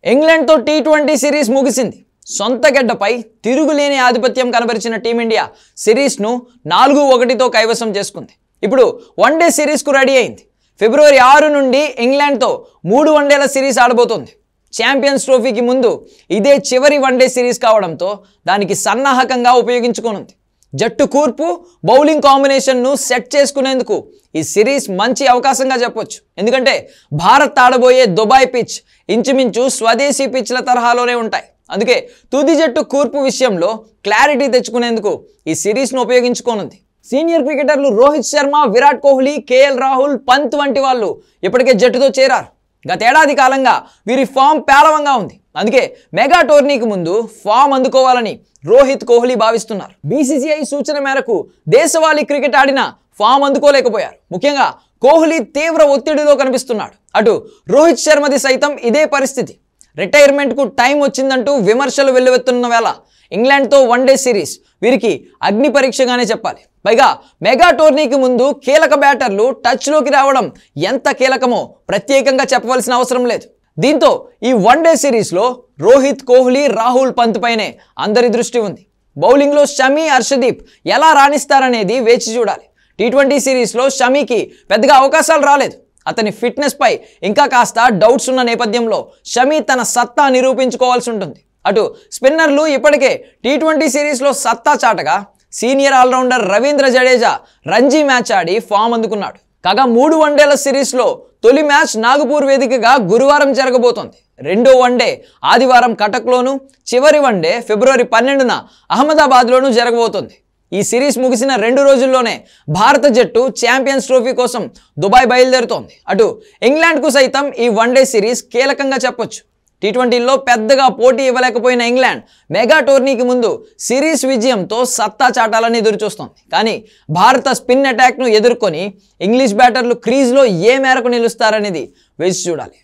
ఇంగ్లాండ్తో T20 series ముగిసింది. సొంత గడ్డపై తిరుగులేని ఆధిపత్యం కనబరిచిన టీమిండియా సిరీస్ను 4-1తో కైవసం చేసుకుంది. ఇప్పుడు వన్డే సిరీస్కు రెడీ అయింది. ఫిబ్రవరి 6 నుండి ఇంగ్లాండ్తో 3 వన్డేల సిరీస్ ఆడబోతోంది. ఛాంపియన్స్ ట్రోఫీకి ముందు ఇదే చివరి వన్డే సిరీస్ కావడంతో దానికి సన్నాహకంగా ఉపయోగించుకోనుంది. జట్టు కూర్పు, బౌలింగ్ కాంబినేషన్ను సెట్ చేసుకునేందుకు ఈ సిరీస్ మంచి అవకాశంగా చెప్పొచ్చు. ఎందుకంటే భారత్ ఆడబోయే దుబాయ్ పిచ్ ఇంచుమించు స్వదేశీ పిచ్ల తరహాలోనే ఉంటాయి. అందుకే తుది జట్టు కూర్పు విషయంలో క్లారిటీ తెచ్చుకునేందుకు ఈ సిరీస్ను ఉపయోగించుకోనుంది. సీనియర్ క్రికెటర్లు రోహిత్ శర్మ, విరాట్ కోహ్లీ, కేఎల్ రాహుల్, పంత్ వంటి వాళ్ళు ఇప్పటికే జట్టుతో చేరారు. గతేడాది కాలంగా వీరి ఫామ్ పేలవంగా ఉంది. అందుకే మెగా టోర్నీకి ముందు ఫామ్ అందుకోవాలని రోహిత్, కోహ్లీ భావిస్తున్నారు. బీసీసీఐ సూచన మేరకు దేశవాళీ క్రికెట్ ఆడిన ఫామ్ అందుకోలేకపోయారు. ముఖ్యంగా కోహ్లీ తీవ్ర ఒత్తిడిలో కనిపిస్తున్నాడు. అటు రోహిత్ శర్మది సైతం ఇదే పరిస్థితి. రిటైర్మెంట్కు టైం వచ్చిందంటూ విమర్శలు వెల్లువెత్తున్న వేళ ఇంగ్లాండ్తో వన్డే సిరీస్ వీరికి అగ్ని పరీక్షగానే చెప్పాలి. పైగా మెగా టోర్నీకి ముందు కీలక బ్యాటర్లు టచ్లోకి రావడం ఎంత కీలకమో ప్రత్యేకంగా చెప్పవలసిన అవసరం లేదు. దీంతో ఈ వన్డే సిరీస్లో రోహిత్, కోహ్లీ, రాహుల్, పంత్ పైనే అందరి దృష్టి ఉంది. బౌలింగ్లో షమి, హర్షదీప్ ఎలా రాణిస్తారనేది వేచి చూడాలి. టీ20 సిరీస్లో షమీకి పెద్దగా అవకాశాలు రాలేదు. అతని ఫిట్నెస్ పై ఇంకా కాస్త డౌట్స్ ఉన్న నేపథ్యంలో షమి తన సత్తా నిరూపించుకోవాల్సి ఉంటుంది. అటు స్పిన్నర్లు ఇప్పటికే టీ20 సిరీస్లో సత్తా చాటగా senior all-rounder Ravindra Jadeja Ranji match ఆడి ఫామ్ అందుకున్నాడు. కాగా 3 వన్డేల సిరీస్లో తొలి మ్యాచ్ నాగపూర్ వేదికగా గురువారం జరగబోతోంది. రెండో వన్డే ఆదివారం కటక్లోను, చివరి వన్డే ఫిబ్రవరి 12న అహ్మదాబాద్లోనూ జరగబోతోంది. ఈ సిరీస్ ముగిసిన 2 రోజుల్లోనే భారత జట్టు ఛాంపియన్స్ ట్రోఫీ కోసం దుబాయ్ బయలుదేరుతోంది. అటు ఇంగ్లాండ్కు సైతం ఈ వన్డే సిరీస్ కీలకంగా చెప్పొచ్చు. టీ20లో పెద్దగా పోటీ ఇవ్వలేకపోయిన ఇంగ్లాండ్ మెగా టోర్నీకి ముందు సిరీస్ విజయంతో సత్తా చాటాలని ఎదురుచూస్తోంది. కానీ భారత స్పిన్ అటాక్ను ఎదుర్కొని ఇంగ్లీష్ బ్యాటర్లు క్రీజ్లో ఏ మేరకు నిలుస్తారనేది వేచి చూడాలి.